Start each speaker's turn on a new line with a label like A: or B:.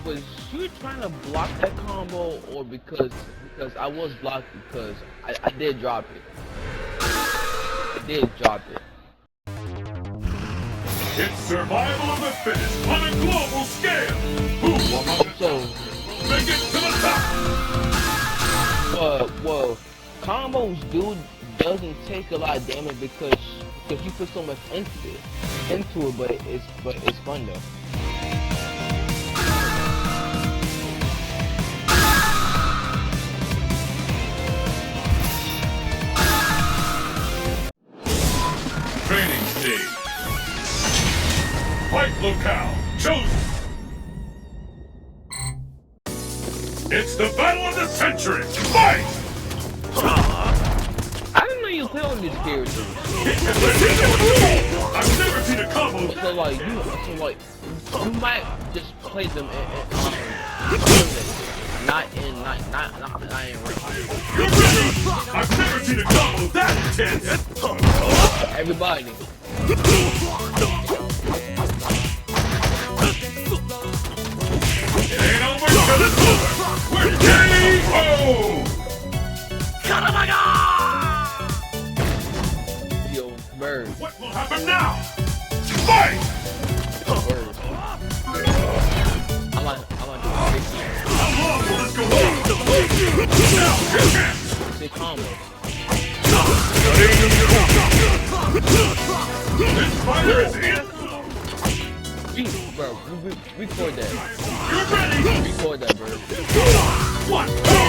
A: was you trying to block that combo, or because I was blocked because I did drop it. I did drop it.
B: It's survival of the fittest on a global scale. Who
A: So
B: make it to the top?
A: well, combos doesn't take a lot of damage because you put so much into it, but it's fun though.
B: Training stage. Fight locale chosen. It's the battle of the century. Fight!
A: I didn't know you play on this character.
B: I've never seen a combo.
A: So like you might just play them not in real.
B: You're ready. I've never seen a combo that intense.
A: Everybody.
B: It ain't over till it's over. We're KO!
A: Yo, bird.
B: What will happen now? Fight!
A: Bird. I like
B: How long will this go on? Now, your chance!
A: the combo.
B: This fighter is in.
A: Bro, record that.
B: You're ready.
A: Record that, bird.
B: 1, 2,